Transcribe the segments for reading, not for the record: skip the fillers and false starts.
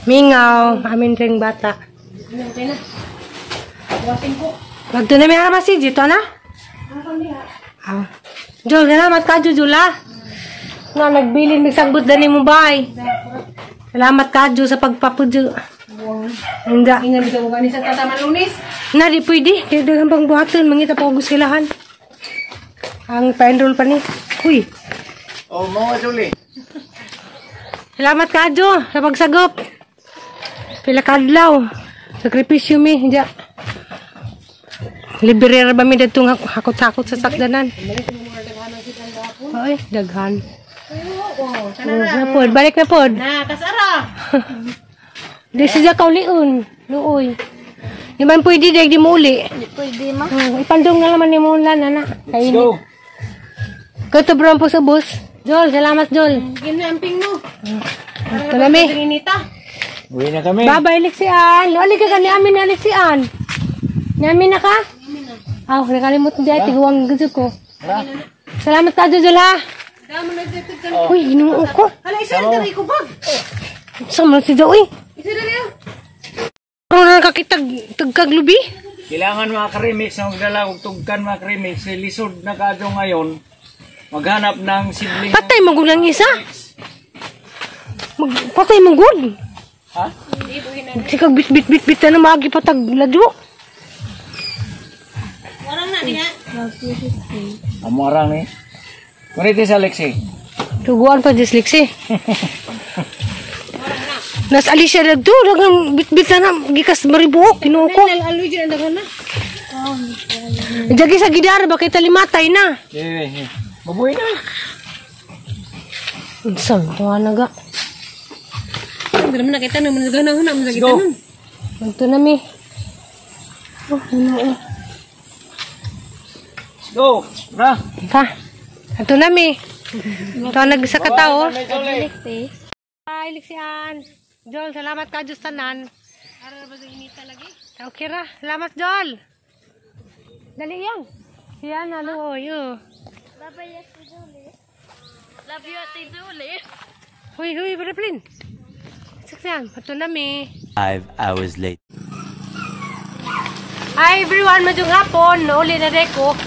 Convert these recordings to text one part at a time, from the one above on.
Mingaw, amin ring bata. Okay na. Buwasin ko. Magto na may haramas si Jito na? Jol, salamat ka, Jula. Nga, nagbilin, magsagbot na ni mo bay. Salamat ka, Jul, sa pagpapudyo. Hindi. Ingan ka mo gani sa tataman lunis. Na, di pwede. Kaya dagang pang buhaton, mangita pa guskilahan. Ang pa-enroll pa ni. Uy. Oh, mga Julie. Salamat ka, Jo, sa pagsagop. Pila kadlaw. Sakripisyo mi, hindi. Liberera ba mi datong hakot-hakot sa sakdanan? Ay, daghan. Napod, balik na pod. Na, kasara. Di siya kauliun. Luoy. Di man pwede, di mo uli. Hindi pwede ma. Ipandong na naman ni mo ulan, anak. Let's go. Kato bro po sa bus. Jol, salamat Jol. Ginamping mo. Ito na mi. Uwi na kami. Bye-bye, Lexian. Lali ka ni amin na Lexian. Ni amin na ka? Aw, nakalimut mo dahil tiguang gusto ko. Salamat ka, Jol, ha? Uy, inuo ko. Hala, isa na tayo kubag. Sama si Joey. Isa na rin. Kung nakakitag tagkaglubi? Kailangan mga remix na magdala og tugkan mga remix. Lisod na kadyo ngayon. Maghanap ng sibling. Patay mo lang isa. Patay mo gud. Ha? Sikag bit na magi patag ladyo. Warang na niya. Amo arang ni. Kuniti sa Lexi. Tuguan pa dis Lexi. Nas Alicia ladyo dagang bit na gikas maribuok kinuo ko. Aloy dyan ang dagan na. Jagi sa gidar ba kay talimatay na. Eh. Mabuhay na. Insang tuwa naga. Hindi naman nakita naman naganaw na. Let's go. Ito na mi. Oh, Let's go. Na. Ha? Ito na mi. Ito nagsa ka tao. Hi, Lexian. Jol, salamat ka, Diyos tanan. Para ba sa inita lagi? Okay ra. Salamat, Jol. Dali yan. Yan, halo. Yo. Love you, Ate Julie. Huy, Baraplin. Sakyan, ito na mi. 5 hours late. Hi, everyone. Madyong hapon. Nauli na deko.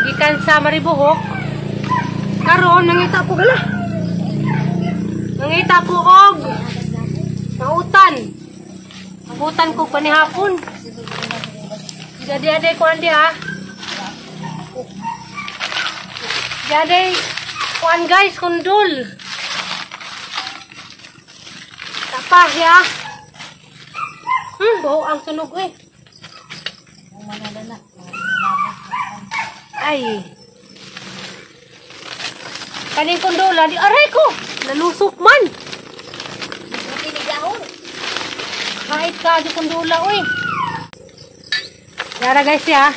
Gikan sa Maribuhok. Karon, nangita po gala. Nangita ko og nautan. Nagutan ko panihapon. Jadi ko andi ha. Jadi kuan guys, kundul. Tapah ya. Bau ang sunog eh. Ay. Kaning kundula di aray ko. Nalusok man. Kahit ka di kundula oy. Yara guys ya.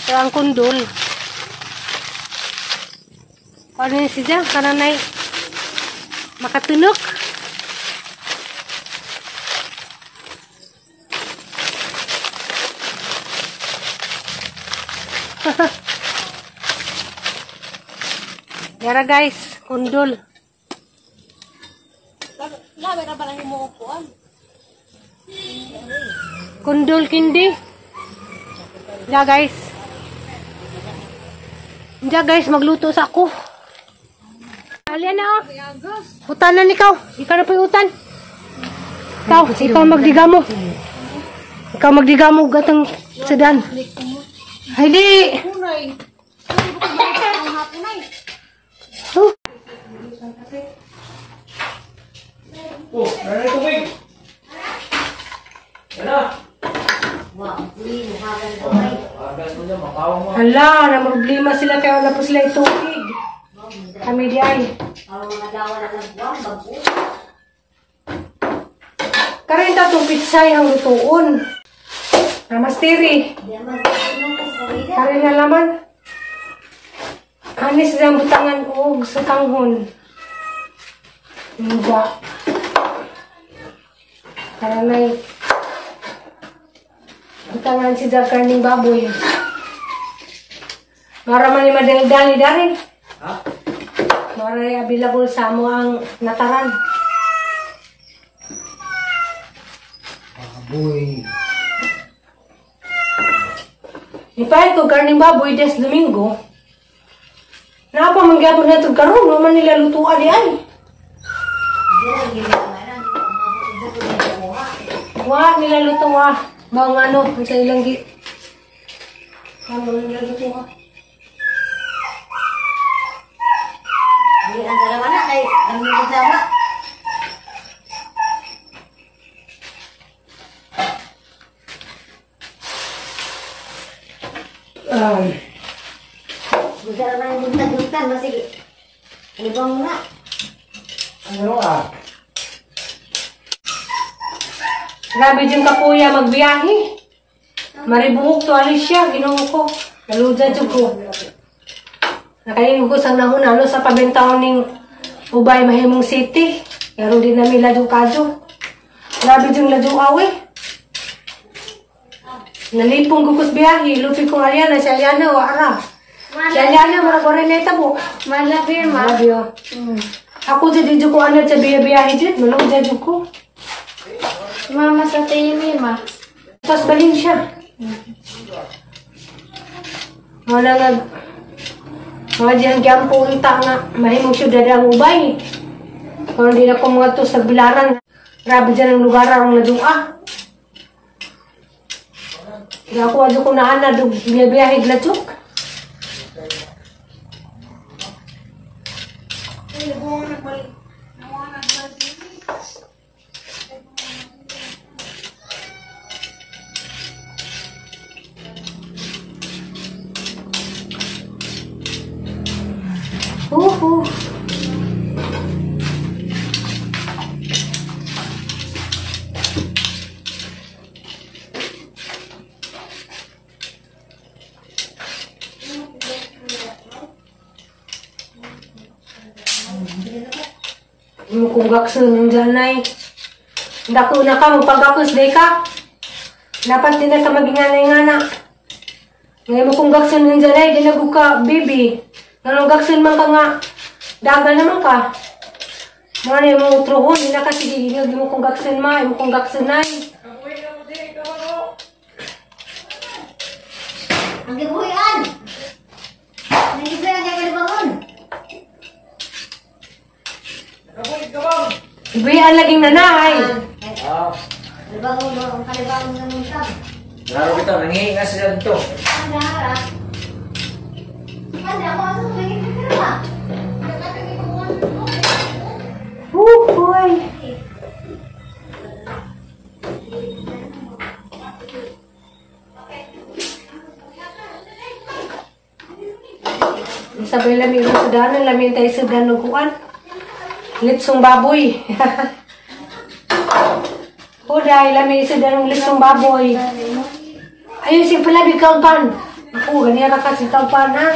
Ito ang kundul. Ano yun siya? Kananay makatunok. Yara guys, kundul. Labi na pala mo upuan. Kundul kindi. Ya guys. Ya guys, magluto sa ako. Alian na oh. Utanan ikaw. Ikaw na po yung utan. Ikaw magdigamo. Ikaw magdigamo gatang sedan. Heidi. Oh, nari tubig. Ano? Hala, na problema sila kaya wala po sila itubig. Kami di ay. Karin ta itong pitsay ang lutuon. Namastiri. Karin na laman. Kanis na butangan ko sa tanghon. Hindi. Karanay. Butangan si Dagkaning baboy. Maraman ni madali-dali dari. Ha? Maray available sa mo ang nataran. Uy. Ipahit ko karning baboy des Domingo. Napa mangyapon na ito karon, naman nila lutuan di ay. Wah, nila lutuan. Bang ano, sa ilang gi. Ano nila lutuan? Hindi ang dalawa na kay kami kasama. Bisa naman yung buntag-buntag, masig. Ano ba muna? Ano ah? Grabe dyan ka kuya magbiyahe. Maribuhok to alis siya, ginoo ko. Naluja dyan ko. Nakainin ko sa nahunalo sa pabentaon ng Ubay Mahimong City. Pero di namin ladyo kadyo. Grabe dyan ladyo awe. Nalipong ko kus biyahe. Lupi kong Aliana, si Aliana o Ara. Si Aliana, marag orineta po. Malapir, ma. Mabyo. Ako dyan dyan ko ano sa biyahe dyan. Maluja dyan ko. Mama sa TV, ma. Tapos balin siya. Wala nga. Mga dyan kaya punta nga. Mahimong syudad ang Ubay. Kung hindi na ko mga to sa bilaran. Grabe dyan ang lugar ang nadua. Hindi ako adyo kung naan na biyahig na chuk. Kung gaksun yung dyanay. Dako na ka, magpagakus day ka. Dapat din na ka maginganay nga na. Ngayon mo kung gaksun yung dyanay, dinago ka, baby. Nganong gaksun man ka nga, dagal naman ka. Mga na yung mga utrohon, di na kasi gigingag mo kung gaksun ma, mo kung gaksun ay. Ang gibuhian! Nagigil ang kaya bangon! Ibuyan laging nanay. Kalibangon mo, ang kalibangon ng muntag. Laro ito, nangihinga sila dito. Ano, harap? Ano, ako asong nagigil ka ba? Boy. Sabay lamin ng sudanan, lamin tayo sudanan kuan. Litsong baboy. O dahil lamin sudanan litsong baboy. Ayun si pala di kaupan. Ako, ganyan ka kasi kaupan ha.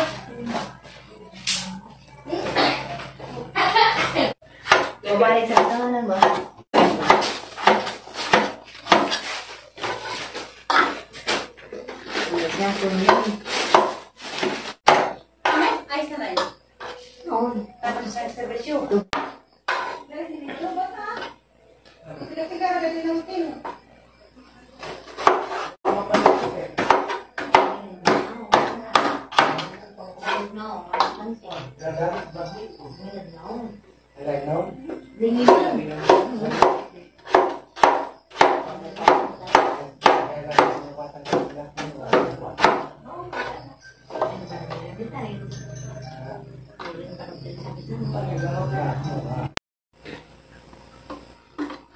Mabalik sa tangan ba? Ay, sabay. Oo. Tapos sa servisyo.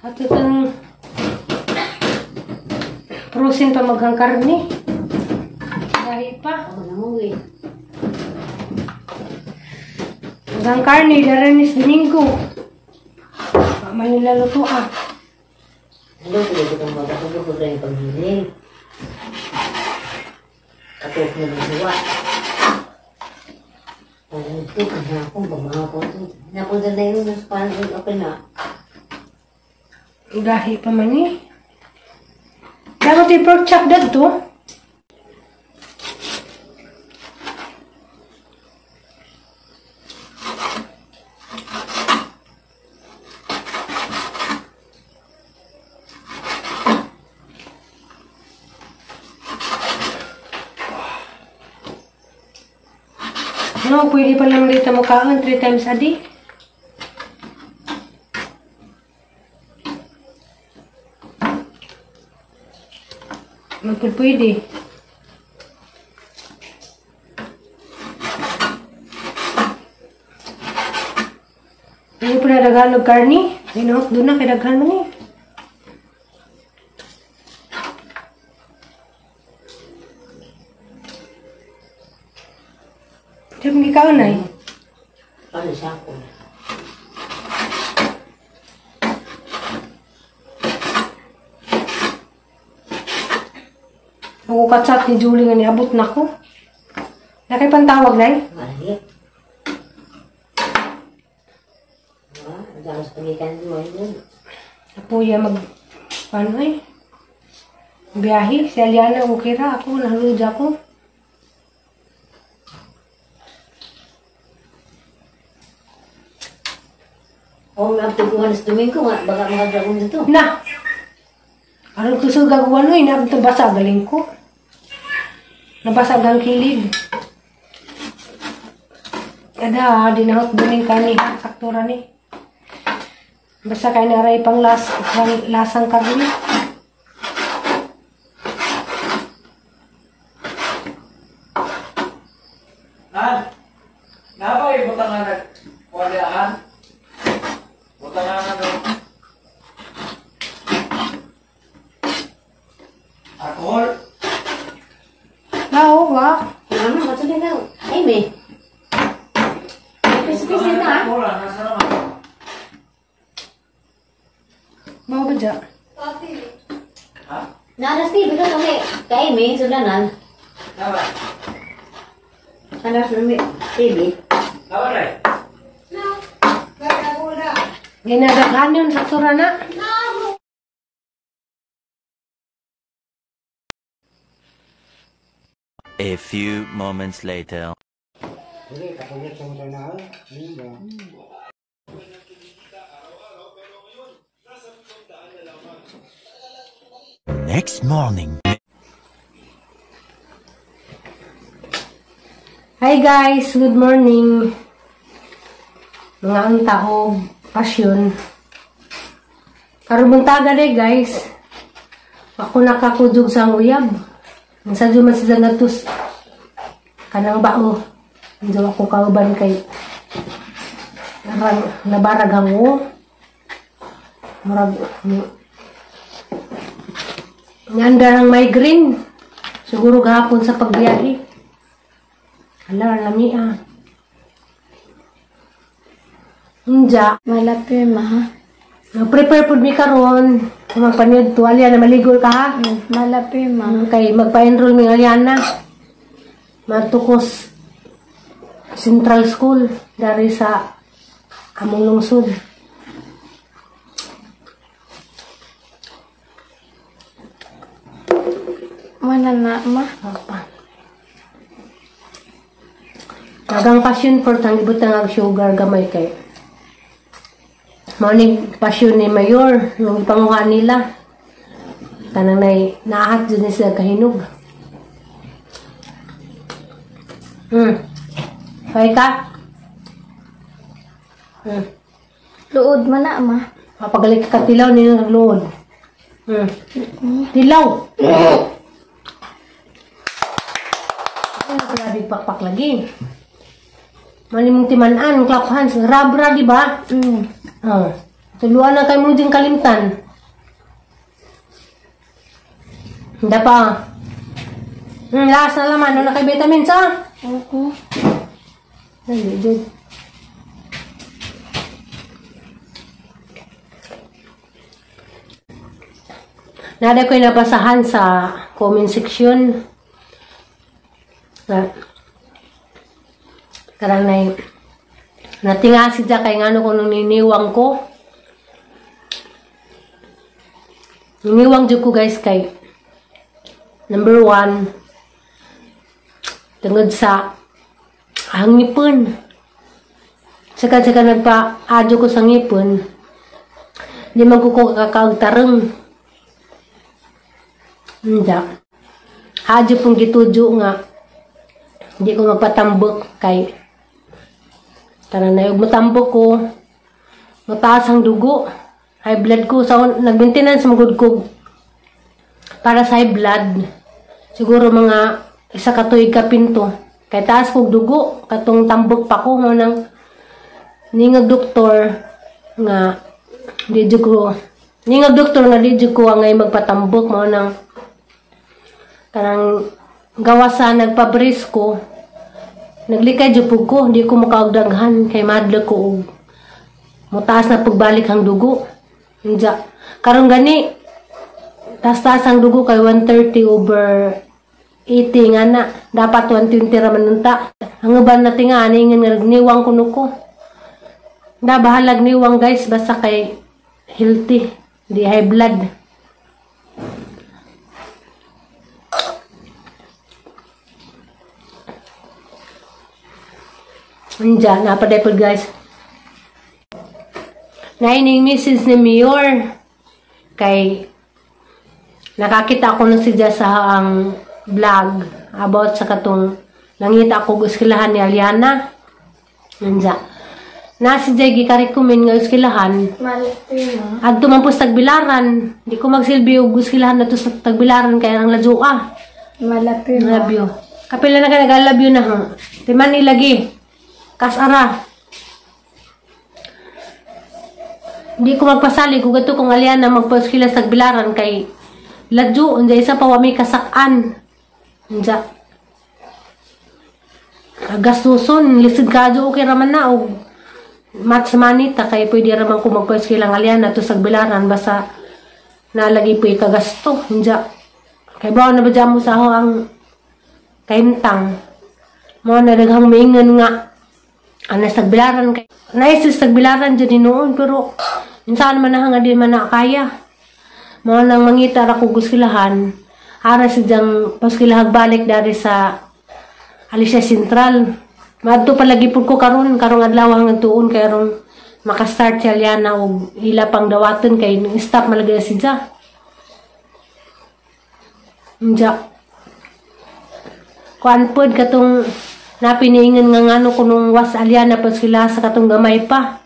At itong prusin pa maghang karne. Dahil pa. Ako nanguwi. Maghang karne, daranis Domingo. Mama nila lutuan. Ano, pwede ko itong magkatulog ko rin paghiling. Katok mo ng suwa. Parang ito, kaya akong bamahapon. Napunta na yun, parang open na. Dahil pa man eh. Dapat i-pork chop dito. No, pwede pa lang dito mo kaon 3 times a day. Pwede. Ini pun ada galog karni. Ini doon na kay daghan man eh. Diyan mo ikaw na eh. Ano siya ako? Ako katsat ni Julie nga niabot na ko. Nakay pantawag na eh. Mali. Jangan sepagikan dua ini. Ako ya ano eh. Biyahe. Si Aliana okay ra. Ako nahulog ako. Oh, nagtutuhan sa Domingo nga. Baka makagagawin dito. Na! Anong kusog gagawa no? Inabot basa galing ko. Nabasag ang kilig. Ada, dinahot duning kani. Saktura ni. Basta kayo naray pang lasang karni. Napa butangan waliaan? Butangan ano? Alkohol? Lao, wa. Ano, maksudnya na. Ay, may. Pisi-pisi na. Alkohol, nasa naman. Mau ba dyan? Ha? Naras TV ka kami. Kay may, sudanan. Napa? Naras na TV. Napa rin? Ginadaghan yun sa tura na. A few moments later. Next morning. Hi guys, good morning. Mga ang taog, pasyon. Karubuntaga day guys. Ako nakakudog sa uyab. Ang sadyo man sila natus. Kanang bao. Hindi ako kauban kay nabarag hango. Marag nyanda ng migraine. Siguro gahapon sa pagbiyahe. Ala, lamia. Hinja. Malapi, maha. Prepare po mi karon. Kung magpanood to, Aliana, maligol ka ha? Malapi, ma. Kay magpa-enroll mi Aliana. Matukos Central School dari sa among lungsod. Mana na, ma? Nagang passion for tanglibot ng sugar gamay kay. Morning passion ni Mayor nung ipanguha nila. Tanang naahat dyan sila kahinog. Okay ka? Luod man na, ma. Mapagalit ka tilaw nila nagluod. Tilaw! Ano sila di pakpak lagi? Malimong timanan, klaphan, rabra, di ba? Tuluan na kayo mong ding kalimtan. Hindi pa. Lasa naman, ano na kay vitamins, ha? Oo. Hindi, dyan. Nada ko nabasahan sa comment section. Karang natingasid siya kay ngano ko nung niniwang ko. Niniwang dyan ko guys kay number 1 tungod sa hangipon. Saka nagpa-adyo ko sa ngipon. Di man ko kakagtareng. Hindi. Adyo pong gitudyo nga. Hindi ko magpatambok kay Tanan na yung matambok ko. Mataas ang dugo. High blood ko. So, nag-maintenance magud ko para sa high blood. Siguro mga isa ka tuig ka pinto. Kay taas kog dugo. Katong tambok pa ko. Nang ningag doktor nga di ko. Ningag doktor nga di ko angay magpatambok. Mo nang kanang gawasan nagpabris ko. Naglikay jupog ko. Di ko makaagdaghan. Kay madla ko og mutaas na pagbalik ang dugo. Inja. Karong gani, taas-taas ang dugo kay 130/80 nga na. Dapat 120 raman nunta. Ang uban na tinga, aningin nga niwang kuno ko. Da, bahalag niwang guys, basta kay healthy. Di high blood. Inja, napaday po guys. Naining Mrs. ni Mayor kay nakakita ko na siya sa ang vlog about sa katong nangita ko uskilahan ni Aliana. Nanja. Na si Jay gikarekomen nga uskilahan. Malapi ma. Adto man po sa Tagbilaran. Di ko magsilbi og uskilahan na to sa Tagbilaran kay ang ladyoa. Malapi ma. Love you. Kapila na ka nag-love you na ha. Timan ilagi. Kasara. Hindi ko magpasali kung gato kung Aliana magpaskila sa Tagbilaran kay ladyo. Unja isa pa wami kasakan. Unja. Gastuson. Lisid kadyo okay raman na. O match manita kay pwede raman ko magpaskila ng Aliana to sa Tagbilaran. Basta nalagi po ikagasto. Unja. Kay bawa na ba dyan mo sa ako ang kaimtang. Mga nadaghang maingan nga. Ano sa Tagbilaran kay. Naisis sa Tagbilaran dyan noon pero minsan man na di man na kaya. Mga nang mangita ako guskilahan. Ara si diyang paskilahag balik dari sa Alicia Central. Madto palagi po ko karong adlaw hanggang tuon kay aron makastart si Aliana o ila pang dawaton kay stop malagay si Dja. Dja. Kuan pod katong napiniingan nga ngano kunong was Aliana paskila sa katong gamay pa.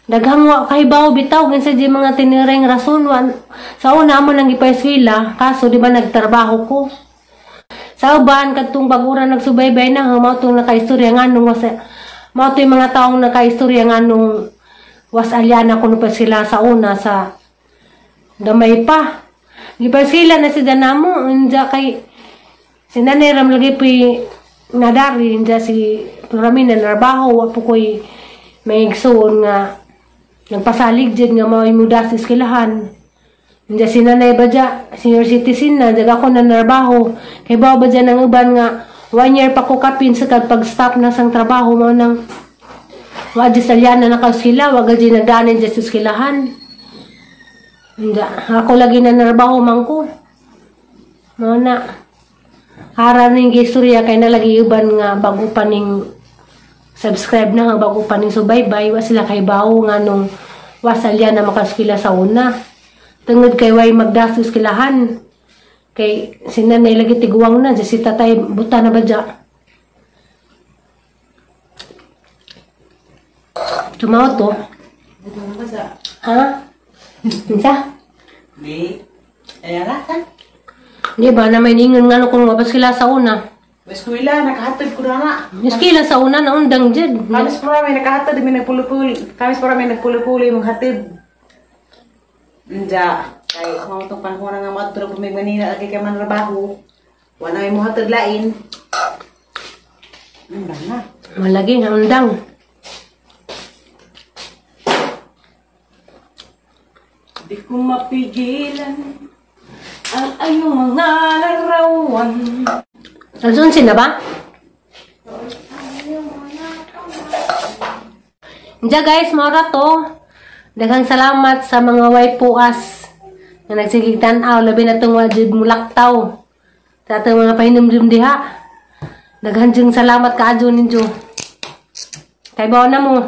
Daghang wa kay bawo bitaw gansa di mga tinireng rason sa una mo nang ipaeskwela kaso di ba nagtrabaho ko sa uban kadtong bagura nagsubaybay na mao tong nakaistorya nganong was mao to mga taong nakaistorya nganong was Aliana kuno pa sila sa una sa gamay pa gipaeskwela na si danamo unja kay sinaniram lagi pi nadari unja si Ramin na trabaho wa po koy may igsoon nga nagpasalig dyan nga mga muda sa iskilahan. Hindi si nanay ba dyan, senior citizen na, dyan ako na narbaho. Kaya ba ba dyan ang uban nga, 1 year pa ko kapin sa pag-stop na sang trabaho mo nang wadya sa Aliana na kauskila, wag dyan nagdanin dyan sa iskilahan. Hindi, ako lagi na narbaho man ko. Mga na, hara ning istorya kay nalagi uban nga bago pa ning subscribe na nga bago pa ning subaybay wa sila kay bawo nga nung wasalya na makaskila sa una tungod kay way magdasos kilahan kay sinanay lagi tiguwang na si tatay buta na ba dya tumaw to ha? Minsa? Di ayaratan Di ba na may ningon nga kung mapaskila sa una eskwela nakahatid ko na nga. Miskila sa una na undang dyan. Kamis para may nakahatid, may nagpuli-puli. Kamis para may nagpuli-puli mong hatid. Nja, kay mga itong panahon nga matulog may Manila lagi kay manrabaho. Wala may mong hatid lain. Undang na. Malagi na undang. Di ko mapigilan ang ayong mga larawan. Alsunsin na ba? Diya guys, mora to. Daghang salamat sa mga waipuas na nagsigitan aw labi na itong wajud mulaktaw sa atong mga pahinumdum diha. Daghang diyong salamat ka adyo ninyo. Kay bawa na mo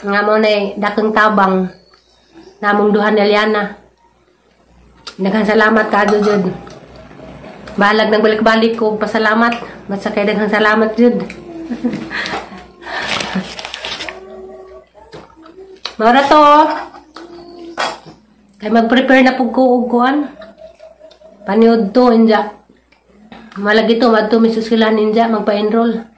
nga mo na dakang tabang namong duhan ni Aliana. Daghang salamat ka adyo jud. Bahalag nang balik-balik ko pasalamat. Basta kay daghang salamat jud. Mara to. Kay mag-prepare na pug ko og kuan. Paniud to inja. Malagi to madto mi sa eskwelahan ninja magpa-enroll.